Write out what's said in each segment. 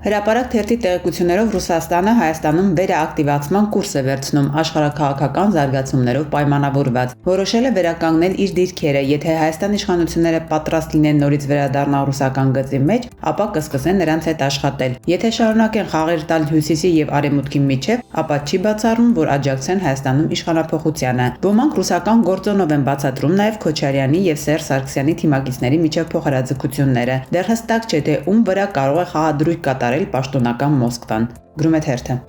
Հրապարակ թերթի տեղեկություններով Ռուսաստանը Հայաստանում վերաակտիվացման կուրս է վերցնում աշխարհաքաղաքական զարգացումներով պայմանավորված։ Որոշել է վերականգնել իր դիրքերը, եթե Հայաստան իշխանությունները պատրաստ լինեն նորից վերադառնալ ռուսական գծի մեջ, ապա կսկսեն նրանց հետ աշխատել։ Եթե շարունակեն խաղեր տալ Հյուսիսի եւ Արևմուտքի միջև, ապա չի բացառվում, որ աջակցեն Հայաստանում իշխանափոխությանը։ Ոմանք ռուսական գործոնով են բացատրում նաեւ Քոչարյանի եւ Սերժ Սարգսյանի թիմակիցների միջև փոխհրաձգությունները։ Դեռ հստակ չէ, թե ում վրա կարող է խաղադրույք կատարել պաշտոնական Մոսկվան։ Գրում է թերթը։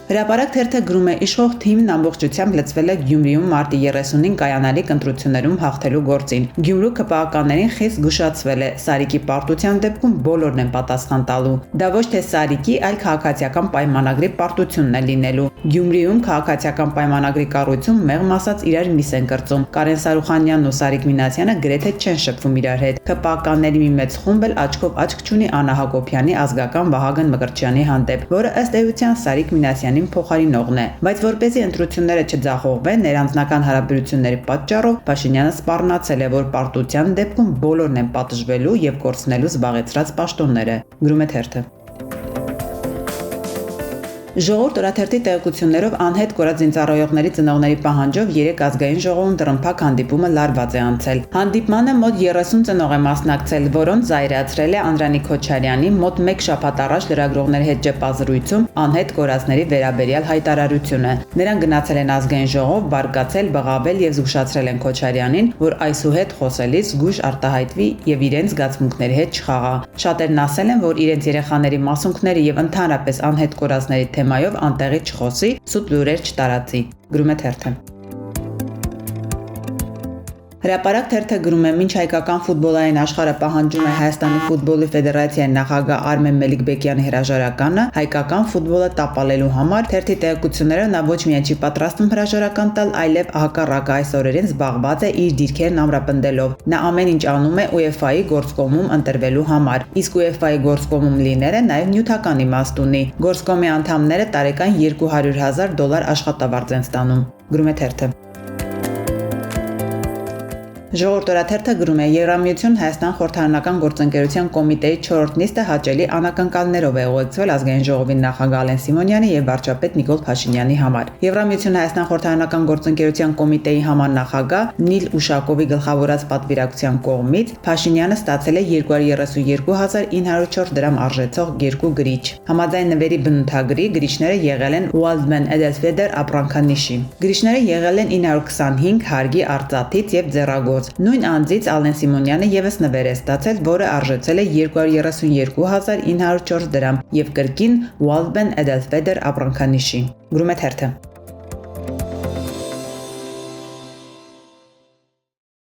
Հրապարակ թերթը գրում է իշխող թիմն ամբողջությամբ լծվել է Գյումրիում մարտի 30-ին կայանալիք ընտրություններում հաղթելու գործին։ Գյումրու ԿՊԱ-ականներին խիստ զգուշացվել է, Սարիկի պարտության դեպքում բոլորն են պատասխան տալու։ Դա ոչ թե Սարիկի, այլ քաղաքացիական պայմանագրի պարտությունն է լինելու։ Գյումրիում քաղաքացիական պայմանագրի կառույցում մեղմ ասած իրար միս են կրծում։ Կարեն Սարուխանյանն ու Սարիկ Մինասյանը գրեթե չեն շփվում իրար հետ։ ԿՊԱ-ականների մի մեծ խումբ էլ աչքով աչք չունի Աննա Հակոբյանի ազգական Վահագն Մկրտչյանի հանդեպ, որը ըստ էության Սարիկ Մինասյանի փոխարինողն է, բայց որպեսզի ընտրությունները չձախողվեն, ներանձնական հարաբերությունների պատճառով Փաշինյանը սպառնացել է, որ պարտության դեպքում բոլորն են պատժվելու եւ կորցնելու զբաղեցրած պաշտոնները։ Գրում է թերթը։ Ժողովուրդ օրաթերթի տեղեկություններով անհետ կորած զինծառայողների ծնողների պահանջով 3 ազգային ժողովում դռնփակ հանդիպումը լարված է անցել։ Հանդիպմանը մոտ 30 ծնող է մասնակցել, որոնց զայրացրել է Անդրանիկ Քոչարյանի մոտ 1 շաբաթ առաջ լրագրողների հետ ջեպազրույցում անհետ կորածների վերաբերյալ հայտարարությունը։ Նրանք գնացել են ազգային ժողով, բարկացել, բղավել եւ զգուշացրել են Քոչարյանին, որ այսուհետ խոսելիս զգույշ արտահայտվի եւ իրենց զգացմունքների հետ չխաղա։ Շատերն ասել են, որ իրենց երեխաների մասունքների եւ ընդհանրապես անհետ կորածների թեմայով անտեղի չխոսի, սուտ լուրեր չտարածի։ Գրում է թերթը։ Հրապարակ թերթը գրում է. մինչ հայկական ֆուտբոլային աշխարհը պահանջում է Հայաստանի ֆուտբոլի ֆեդերացիայի նախագահ Արմեն Մելիքբեկյանի հրաժարականը, հայկական ֆուտբոլը տապալելու համար թերթի տեղեկությունները նա ոչ միայն չի պատրաստվում հրաժարական տալ, այլև հակառակը այս օրերին զբաղված է իր դիրքերն ամրապնդելով։ Նա ամեն ինչ անում է UEFA-ի գործկոմում ընտրվելու համար, իսկ UEFA-ի գործկոմում լինելը նաև նյութական իմաստ ունի։ Գործկոմի անդամները տարեկան $200,000 աշխատավարձ են ստանում։ Գրում է թերթը։ Ժողովուրդ օրաթերթը գրում է. Եվրամիություն Հայաստան խորհրդարանական գործընկերության կոմիտեի 4-րդ նիստը հաճելի անակնկալներով է ուղեկցվել ազգային ժողովի նախագահ Ալեն Սիմոնյանի եւ վարչապետ Նիկոլ Փաշինյանի համար։ Եվրամիություն Հայաստան խորհրդարանական գործընկերության կոմիտեի համար նախագահ Նիլ Ուշակովի գլխավորած պատվիրակության կողմից Փաշինյանը ստացել է 232,904 դրամ արժեցող 2 գրիչ։ Համաձայն նվերի բնութագրի գրիչները եղել են Waldman Edelfeder ապրանքանիշի։ Գրիչները եղել են 925 հարգի արծաթից եւ ձեռագործ։ Նույն անձից Ալեն Սիմոնյանը եւս նվեր է ստացել, որը արժեցել է 232,904 դրամ եւ կրկին Waldman Edelfeder ապրանքանիշի։ Գրում է թերթը։